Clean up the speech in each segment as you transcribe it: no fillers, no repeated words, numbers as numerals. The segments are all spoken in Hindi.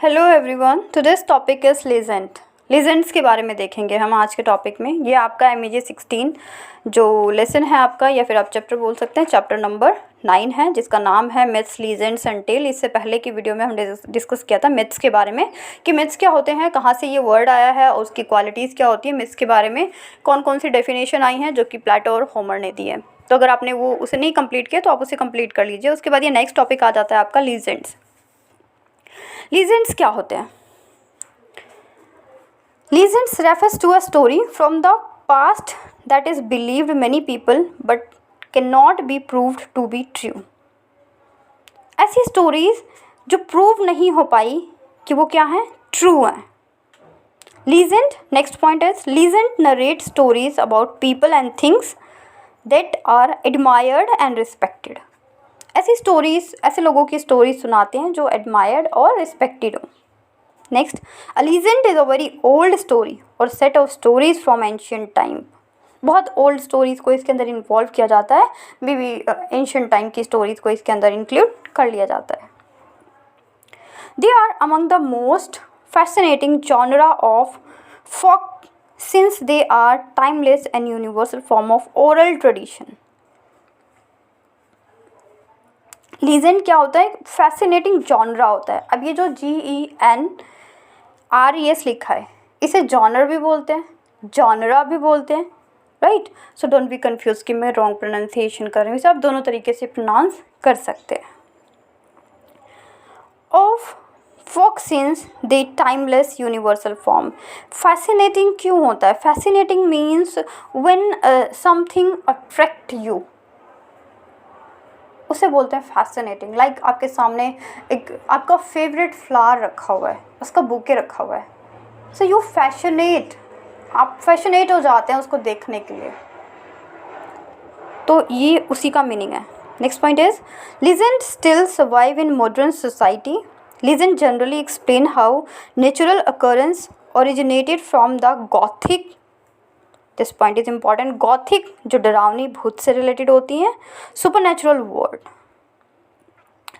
Hello everyone, today's topic is legend. Legends के बारे में देखेंगे हम आज के टॉपिक में। ये आपका MEG 16 जो लेसन है आपका, या फिर आप चैप्टर बोल सकते हैं, चैप्टर नंबर 9 है, जिसका नाम है मिथ्स, लीजेंड्स एंड टेल। इससे पहले की वीडियो में हमने डिस्कस किया था मिथ्स के बारे में कि मिथ्स क्या होते हैं, कहाँ से ये वर्ड आया है और उसकी क्वालिटीज़ क्या होती है। मिथ्स के बारे में कौन कौन सी डेफिनेशन आई हैं जो कि प्लेटो और होमर ने दी है। तो अगर आपने वो उसे नहीं कंप्लीट किया तो आप उसे कंप्लीट कर लीजिए। उसके बाद ये नेक्स्ट टॉपिक आ जाता है आपका लीजेंड्स। लीजेंड्स क्या होते हैं? Legends refers to a story from the past that is believed many people but cannot be proved to be true. ऐसी स्टोरीज जो प्रूव नहीं हो पाई कि वो क्या है, ट्रू है। Legend, next point is legend narrate stories about people and things that are admired and respected. ऐसी स्टोरीज, ऐसे लोगों की स्टोरीज सुनाते हैं जो एडमायर्ड और रिस्पेक्टेड हो। Next, a legend is a very old story और set of stories from ancient time. बहुत ओल्ड स्टोरीज को इसके अंदर इन्वॉल्व किया जाता है, मे बी एंशियंट टाइम की स्टोरीज को इसके अंदर इंक्लूड कर लिया जाता है। They are among the most fascinating genre of folk since they are timeless and universal form of oral tradition. Legend क्या होता है? फैसिनेटिंग जॉनरा होता है। अब ये जो GENRES लिखा है, इसे जॉनर भी बोलते हैं, जॉनरा भी बोलते हैं, right. So don't be confuse कि मैं रॉन्ग प्रोनाउंसिएशन कर रही हूँ। इसे आप दोनों तरीके से प्रोनाउंस कर सकते हैं। Of folk since they timeless universal form. Fascinating क्यों होता है? Fascinating means when something attract you, उसे बोलते हैं फैसिनेटिंग। लाइक आपके सामने एक आपका फेवरेट फ्लावर रखा हुआ है, उसका बुके रखा हुआ है, सो यू फैशनेट, आप फैशनेट हो जाते हैं उसको देखने के लिए। तो ये उसी का मीनिंग है। Next point is legend still survive in modern society. Legend generally explain how natural occurrence originated from the Gothic, this point is important, Gothic जो डरावनी भूत से रिलेटेड होती हैं, सुपरनेचुरल वर्ल्ड।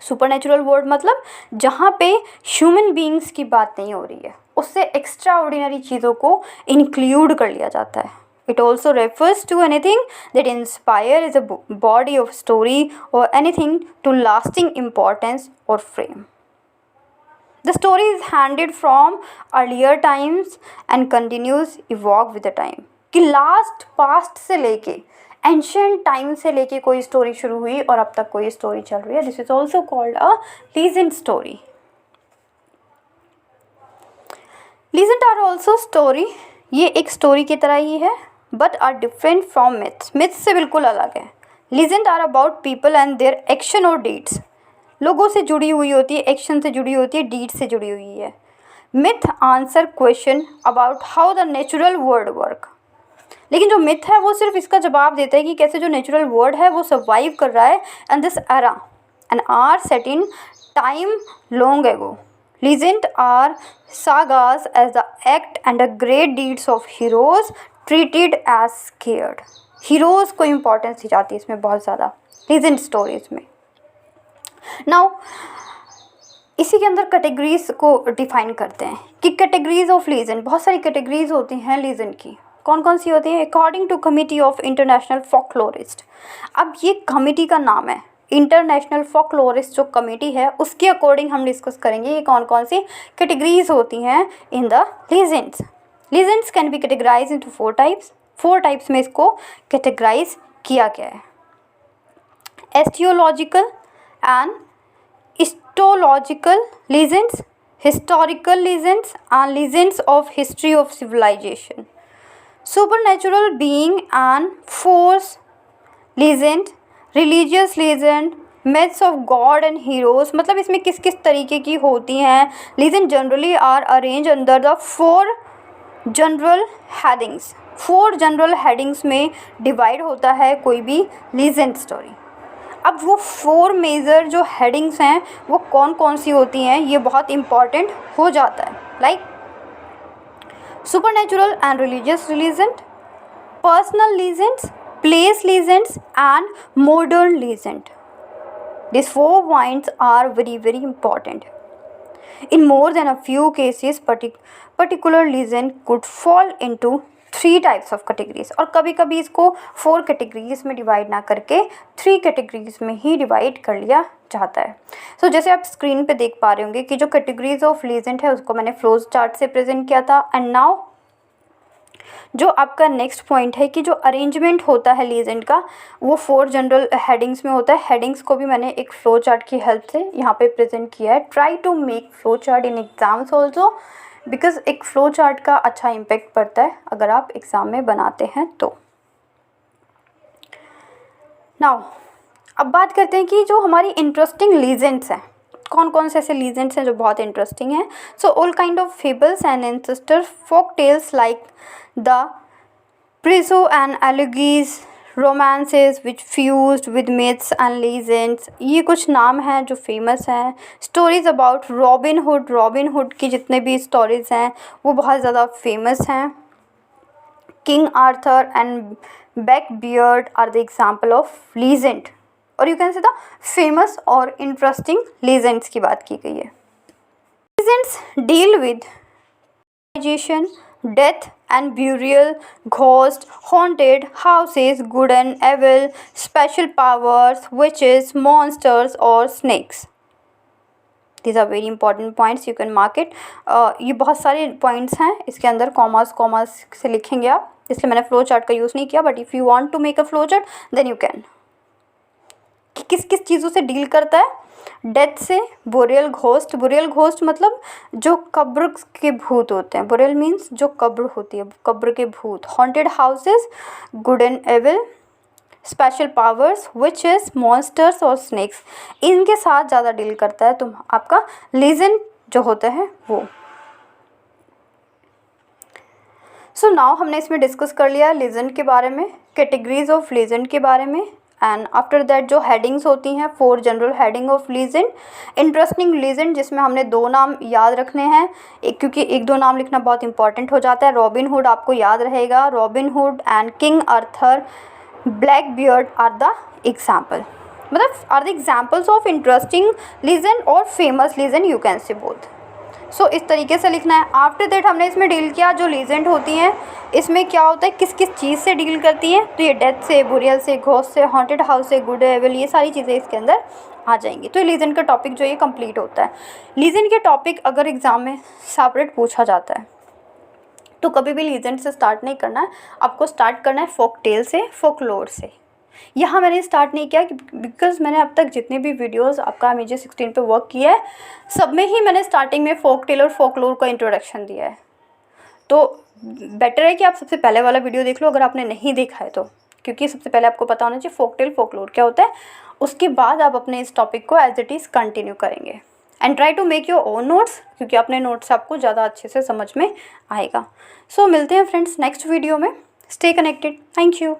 सुपरनेचुरल वर्ल्ड मतलब जहाँ पे ह्यूमन बीइंग्स की बात नहीं हो रही है, उससे एक्स्ट्रा ऑर्डिनरी चीज़ों को इंक्लूड कर लिया जाता है। It also refers to anything that inspire is a body of story और एनीथिंग टू लास्टिंग इम्पॉर्टेंस और frame. The story is handed from earlier times and continues evolve with the time. कि लास्ट पास्ट से लेके एंशियंट टाइम से लेके कोई स्टोरी शुरू हुई और अब तक कोई स्टोरी चल रही है। This is also called a legend story. Legend are also story, ये एक स्टोरी की तरह ही है, but are different from myths. Myths से बिल्कुल अलग है। Legend are about people and their action और डीड्स। लोगों से जुड़ी हुई होती है, एक्शन से जुड़ी होती है, डीड से जुड़ी हुई है। Myth answer question about how the natural world work. लेकिन जो मिथ है वो सिर्फ इसका जवाब देता है कि कैसे जो नेचुरल वर्ल्ड है वो सर्वाइव कर रहा है and this era and are set in time long ago. Legend are sagas as the act and the great deeds of heroes treated as sacred. Heroes को इम्पोर्टेंस दी जाती है इसमें बहुत ज़्यादा, लीजेंड स्टोरीज में। नाउ इसी के अंदर कैटेगरीज को डिफाइन करते हैं कि कैटेगरीज ऑफ लीजेंड, बहुत सारी कैटेगरीज होती हैं लीजेंड की। कौन कौन सी होती है? According to committee of international folklorist. अब ये कमिटी का नाम है, इंटरनेशनल फोकलोरिस्ट जो कमिटी है उसके अकॉर्डिंग हम डिस्कस करेंगे ये कौन कौन सी कैटेगरीज होती हैं in the legends. Legends can be categorize into 4 types. 4 types में इसको कैटेगराइज किया गया है। एस्टियोलॉजिकल and histological legends, historical legends and legends of history of civilization, supernatural being and force legend, religious legend, myths of god and heroes। मतलब इसमें किस किस तरीके की होती हैं। legend generally are arranged under the 4 general headings। 4 general headings में डिवाइड होता है कोई भी legend स्टोरी। अब वो 4 मेजर जो हेडिंग्स हैं वो कौन कौन सी होती हैं ये बहुत इम्पॉर्टेंट हो जाता है। Like supernatural and religious legend, personal legends, place legends and modern legend. This 4 points are very very important. In more than a few cases, particular legend could fall into 3 types of categories. और कभी कभी इसको 4 कैटेगरीज में डिवाइड ना करके 3 कैटेगरीज में ही डिवाइड कर लिया जाता है. सो जैसे आप स्क्रीन पे देख पा रहे होंगे कि जो कैटेगरीज ऑफ लीजेंड है उसको मैंने फ्लो चार्ट से प्रेजेंट किया था. एंड नाउ जो आपका नेक्स्ट पॉइंट है कि जो अरेंजमेंट होता है लीजेंड का वो 4 जनरल हेडिंग्स में होता है. हेडिंग्स को भी मैंने एक फ्लो चार्ट की हेल्प से यहाँ पे प्रेजेंट किया है. Try to make flow chart in exams also, because एक फ्लो चार्ट का अच्छा इम्पेक्ट पड़ता है अगर आप एग्ज़ाम में बनाते हैं तो. नाउ अब बात करते हैं कि जो हमारी इंटरेस्टिंग लीजेंड्स हैं, कौन कौन से ऐसे लीजेंड्स हैं जो बहुत इंटरेस्टिंग हैं. So all kind of fables and ancestor folk tales like the prose and elegies romances which fused with myths and legends, ये कुछ नाम हैं जो फेमस हैं. स्टोरीज़ अबाउट रॉबिन हुड की जितने भी स्टोरीज़ हैं वो बहुत ज़्यादा फेमस हैं. King Arthur and back beard are the example of legend, और you can say the famous और इंटरेस्टिंग लीजेंड्स की बात की गई है. Legends deal with death and burial, ghosts, haunted houses, good and evil, special powers, witches, monsters or snakes. These are very important points, you can mark it. ये बहुत सारे points हैं, इसके अंदर कॉमास से लिखेंगे आप, इसलिए मैंने फ्लो चार्ट का यूज़ नहीं किया. But if you want to make a flow chart then you can. किस किस चीज़ों से डील करता है? डेथ से, बोरियल घोस्ट मतलब जो कब्र के भूत होते हैं. बोरियल मीन्स जो कब्र होती है, कब्र के भूत. Haunted houses, good and evil, special powers, witches, monsters और स्नेक्स, इनके साथ ज़्यादा डील करता है तो आपका लीजेंड जो होता है वो. सो नाउ हमने इसमें डिस्कस कर लिया लीजेंड के बारे में, कैटेगरीज ऑफ लीजेंड के बारे में. एंड आफ्टर दैट जो हेडिंग्स होती हैं 4 general heading of legend. Interesting legend जिसमें हमने 2 नाम याद रखने हैं, क्योंकि 1-2 नाम लिखना बहुत इंपॉर्टेंट हो जाता है. रॉबिन हुड आपको याद रहेगा. Robin Hood and king Arthur, Blackbeard are the example, मतलब are the examples of interesting legend और famous legend, you can say both. So इस तरीके से लिखना है. आफ्टर दैट हमने इसमें डील किया जो लीजेंड होती हैं इसमें क्या होता है, किस किस चीज़ से डील करती हैं. तो ये डेथ से, बुरियल से, घोस्ट से, हॉन्टेड हाउस से, गुड एविल, ये सारी चीज़ें इसके अंदर आ जाएंगी. तो लीजेंड का टॉपिक जो ये कंप्लीट होता है. लीजेंड के टॉपिक अगर एग्ज़ाम में सेपरेट पूछा जाता है तो कभी भी लीजेंड से स्टार्ट नहीं करना है, आपको स्टार्ट करना है फोक टेल से, फोकलोर से. यहाँ मैंने स्टार्ट नहीं किया बिकॉज मैंने अब तक जितने भी वीडियोस आपका मेजर 16 पे वर्क किया है सब में ही मैंने स्टार्टिंग में फोक टेल और फोकलोर का इंट्रोडक्शन दिया है. तो बेटर है कि आप सबसे पहले वाला वीडियो देख लो अगर आपने नहीं देखा है तो, क्योंकि सबसे पहले आपको पता होना चाहिए फोक टेल फोकलोर क्या होता है. उसके बाद आप अपने इस टॉपिक को एज इट इज़ कंटिन्यू करेंगे. And try to make your own notes, क्योंकि अपने नोट्स आपको ज़्यादा अच्छे से समझ में आएगा. सो मिलते हैं फ्रेंड्स नेक्स्ट वीडियो में. Stay connected. Thank you.